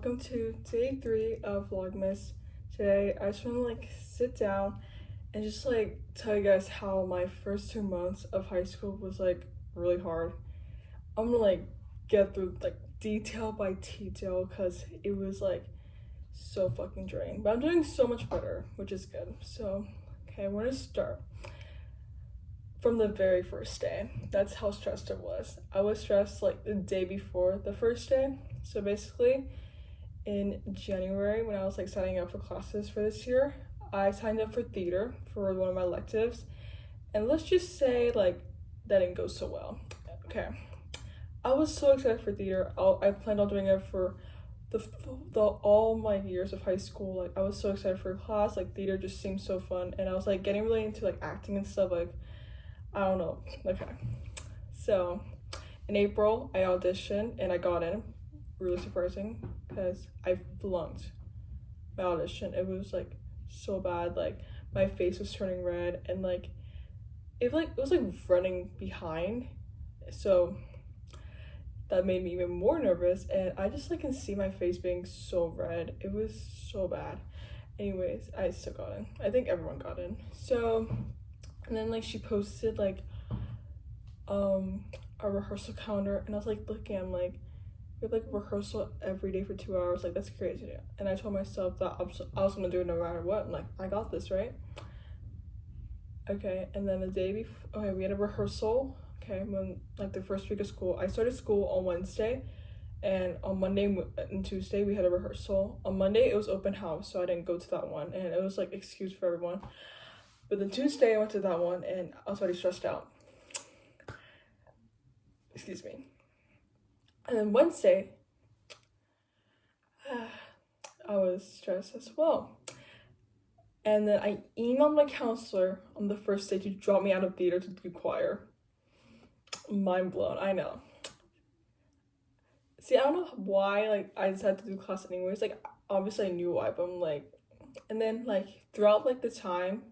welcome to day 3 of Vlogmas. Today, I just want to sit down and just tell you guys how my first 2 months of high school was really hard. I'm gonna get through detail by detail because it was so fucking draining. But I'm doing so much better, which is good. So, okay, I want to start from the very first day. That's how stressed I was. I was stressed the day before the first day. So basically, in January, when I was signing up for classes for this year, I signed up for theater for one of my electives, and let's just say that didn't go so well. Okay, I was so excited for theater. I planned on doing it for the all my years of high school. I was so excited for class. Theater just seemed so fun, and I was getting really into acting and stuff. I don't know. Okay, so in April I auditioned and I got in. Really surprising because I flunked my audition. It was so bad. My face was turning red and it was running behind, so that made me even more nervous, and I just can see my face being so red. It was so bad. Anyways, I still got in. I think everyone got in. So, and then she posted a rehearsal calendar, and I was looking, I'm we have rehearsal every day for 2 hours. That's crazy. And I told myself that I was gonna do it no matter what. I'm I got this, right? Okay, and then the day before, okay, we had a rehearsal. Okay, when the first week of school, I started school on Wednesday, and on Monday and Tuesday we had a rehearsal. On Monday it was open house, so I didn't go to that one, and it was excuse for everyone. But then Tuesday I went to that one, and I was already stressed out. Excuse me. And then Wednesday, I was stressed as well. And then I emailed my counselor on the first day to drop me out of theater to do choir. Mind blown, I know. See, I don't know why, I decided to do class anyways. Obviously I knew why, but I'm and then, throughout, the time,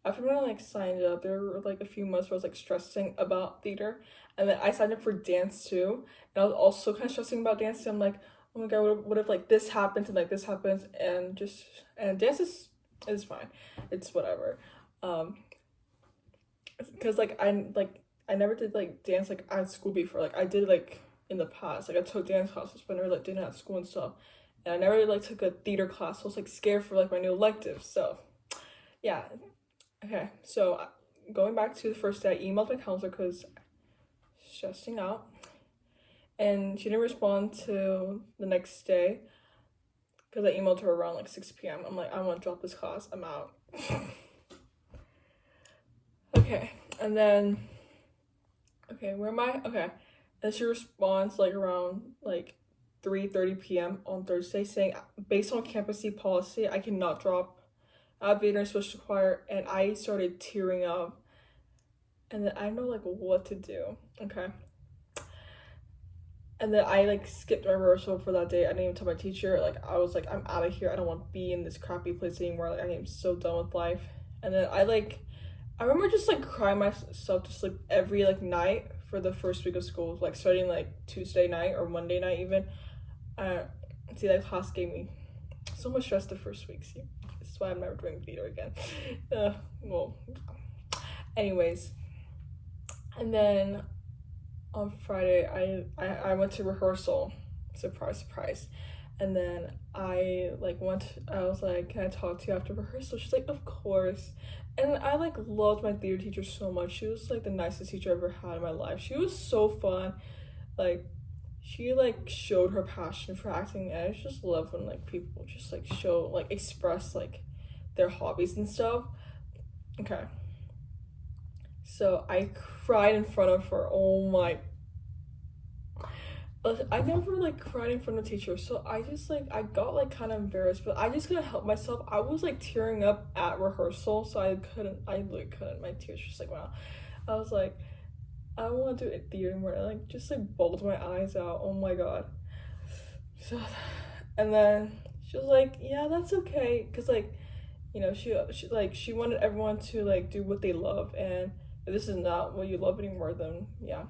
after when I, signed up, there were, a few months where I was, stressing about theater. And then I signed up for dance, too. And I was also kind of stressing about dance, too. I'm oh my god, what if, this happens and, this happens? And dance is fine. It's whatever. Because, I never did, dance, at school before. I did, in the past. I took dance classes, but I never, did it at school and stuff. And I never, took a theater class. So I was, scared for, my new elective. So, yeah. Okay, so going back to the first day, I emailed my counselor because stressing out, and she didn't respond to the next day because I emailed her around 6 p.m. I'm I want to drop this class, I'm out. Okay, and then where am I? Okay, then she responds around 3:30 p.m. on Thursday, saying based on campus policy I cannot drop theater and switched to choir, and I started tearing up, and then I don't know what to do. Okay, and then I skipped my rehearsal for that day. I didn't even tell my teacher. I was I'm out of here. I don't want to be in this crappy place anymore. I am so done with life. And then I remember just crying myself to sleep every night for the first week of school, starting Tuesday night or Monday night even. See, that class gave me so much stress the first week. See, this is why I'm never doing theater again. Well, anyways, and then on Friday I went to rehearsal. Surprise, surprise. And then I was can I talk to you after rehearsal? She's of course. And I loved my theater teacher so much. She was the nicest teacher I ever had in my life. She was so fun. She showed her passion for acting, and I just love when people just show express their hobbies and stuff. Okay, so I cried in front of her. Oh my, I never cried in front of teachers, so I just I got kind of embarrassed, but I just couldn't help myself. I was tearing up at rehearsal, so I literally couldn't. My tears just wow. I was I don't want to do it theater anymore. I just bawled my eyes out. Oh my god. So, and then she was yeah, that's okay, because she wanted everyone to do what they love, and if this is not what you love anymore, then yeah.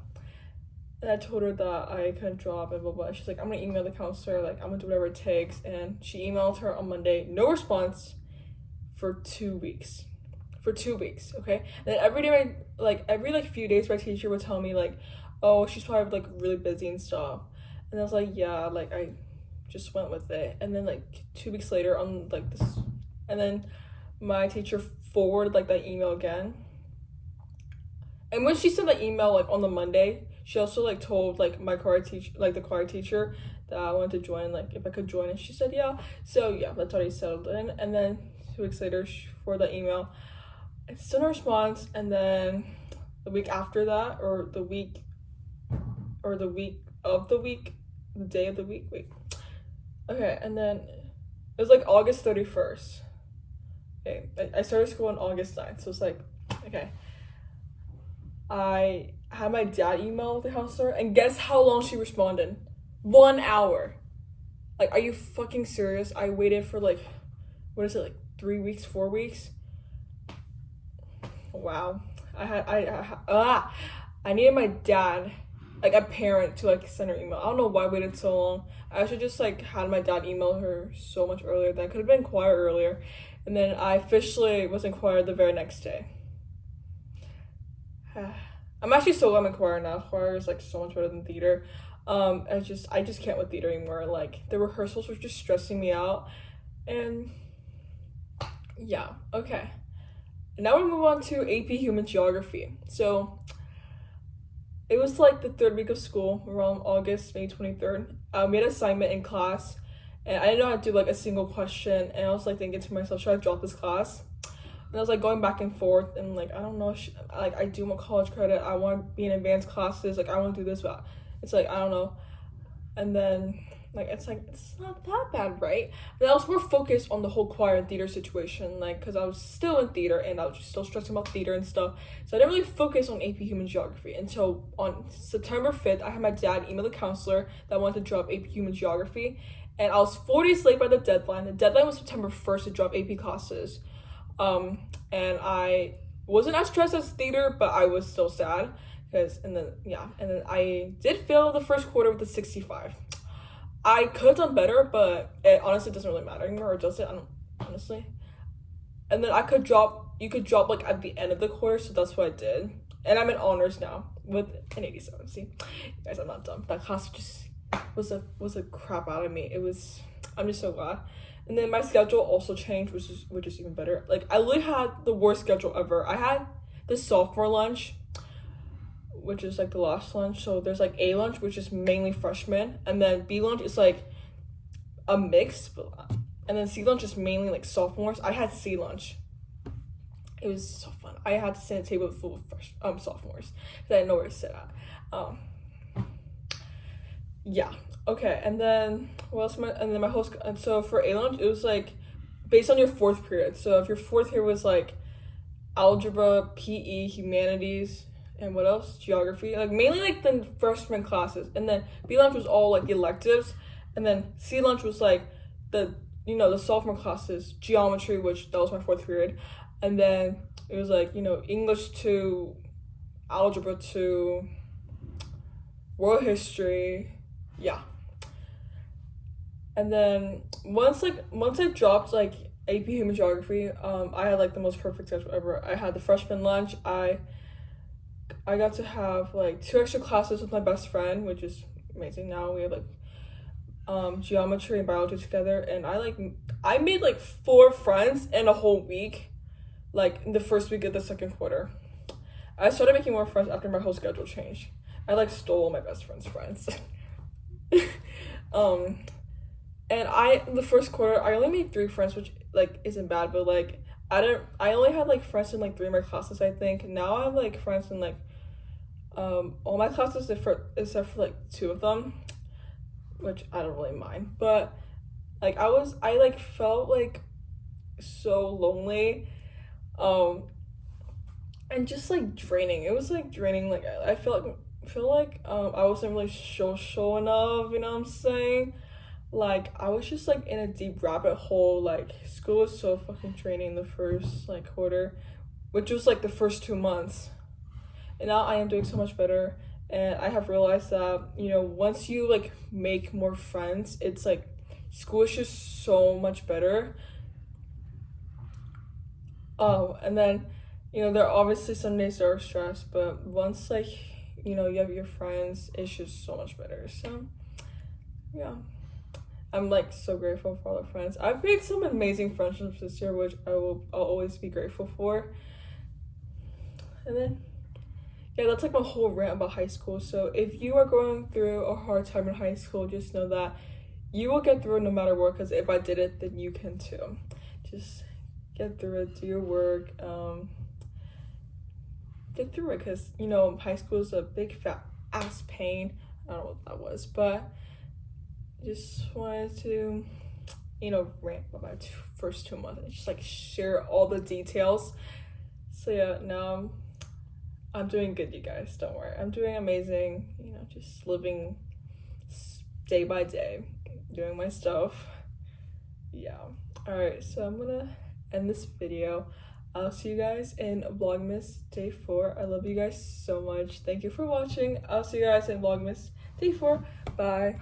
And I told her that I couldn't drop and blah blah. She's like, I'm gonna email the counselor, like I'm gonna do whatever it takes. And she emailed her on Monday, no response for 2 weeks. For 2 weeks, okay? And then every day, every few days, my teacher would tell me like, oh, she's probably like really busy and stuff. And I was like, yeah, like I just went with it. And then like 2 weeks later on like this, and then my teacher forwarded like that email again. And when she sent that email like on the Monday, she also like told like my choir teacher, like the choir teacher, that I wanted to join, like if I could join, and she said yeah. So yeah, that's already settled in. And then 2 weeks later, for the email, I still no response. And then the week after that, or the week of the week, the day of the week, wait. Okay, and then it was like August 31st. Okay, I started school on August 9th, so it's like, okay. I had my dad email the counselor, and guess how long she responded? 1 hour. Like, are you fucking serious? I waited for like, what is it, like 3 weeks, 4 weeks? Wow. I needed my dad, like a parent, to like send her email. I don't know why I waited so long. I should just like had my dad email her so much earlier. That could have been choir earlier. And then I officially was in choir the very next day. I'm actually so glad I'm in choir now. Choir is like so much better than theater. I just can't with theater anymore. Like the rehearsals were just stressing me out. And yeah, okay. Now we move on to AP Human Geography. So it was like the third week of school, around August, May 23rd. We had an assignment in class, and I didn't know how to do like a single question. And I was like thinking to myself, should I drop this class? And I was like going back and forth, and like I don't know, like I do want college credit, I want to be in advanced classes, like I want to do this, but it's like I don't know. And then like it's not that bad, right? But I was more focused on the whole choir and theater situation, like because I was still in theater and I was just still stressing about theater and stuff, so I didn't really focus on AP Human Geography until on September 5th. I had my dad email the counselor that I wanted to drop AP Human Geography, and I was 4 days late by the deadline. The deadline was September 1st to drop AP classes. And I wasn't as stressed as theater, but I was still sad and then I did fail the first quarter with a 65. I could have done better, but it honestly doesn't really matter anymore, or does it? I don't, honestly. And then you could drop like at the end of the quarter, so that's what I did. And I'm in honors now with an 87. See, guys, I'm not dumb. That class just was a crap out of me. I'm just so glad. And then my schedule also changed, which is even better. Like I literally had the worst schedule ever. I had the sophomore lunch, which is like the last lunch. So there's like A lunch, which is mainly freshmen, and then B lunch is like a mix, and then C lunch is mainly like sophomores. I had C lunch. It was so fun. I had to sit at a table full of sophomores because I didn't know where to sit at. Yeah. Okay, and then what else? My whole and so for A lunch, it was like based on your fourth period. So if your fourth period was like algebra, PE, humanities, and what else? Geography, like mainly like the freshman classes. And then B lunch was all like electives, and then C lunch was like the sophomore classes, geometry, which that was my fourth period, and then it was like English 2, algebra 2, world history, yeah. And then once I dropped like AP Human Geography, I had like the most perfect schedule ever. I had the freshman lunch. I got to have like 2 extra classes with my best friend, which is amazing. Now we have like geometry and biology together, and I made like 4 friends in a whole week, like in the first week of the second quarter. I started making more friends after my whole schedule changed. I like stole my best friend's friends. And the first quarter, I only made 3 friends, which like isn't bad, but like I only had like friends in like 3 of my classes, I think. Now I have like friends in like all my classes except for like 2 of them, which I don't really mind. But like I like felt like so lonely, and just like draining. It was like draining. Like I feel like I wasn't really social enough, you know what I'm saying? Like I was just like in a deep rabbit hole. Like school was so fucking draining the first like quarter, which was like the first 2 months, and now I am doing so much better. And I have realized that, you know, once you like make more friends, it's like school is just so much better. Oh, and then, you know, there are obviously some days that are stressed, but once like, you know, you have your friends, it's just so much better. So yeah, I'm like so grateful for all the friends. I've made some amazing friendships this year, which I'll always be grateful for. And then yeah, that's like my whole rant about high school. So if you are going through a hard time in high school, just know that you will get through it no matter what, because if I did it, then you can too. Just get through it, do your work, get through it, because, you know, high school is a big fat ass pain. I don't know what that was, but just wanted to, you know, rant about my first 2 months and just like share all the details. So yeah, now I'm doing good, you guys, don't worry. I'm doing amazing, you know, just living day by day, doing my stuff. Yeah. Alright, so I'm gonna end this video. I'll see you guys in Vlogmas Day 4. I love you guys so much. Thank you for watching. I'll see you guys in Vlogmas Day 4. Bye.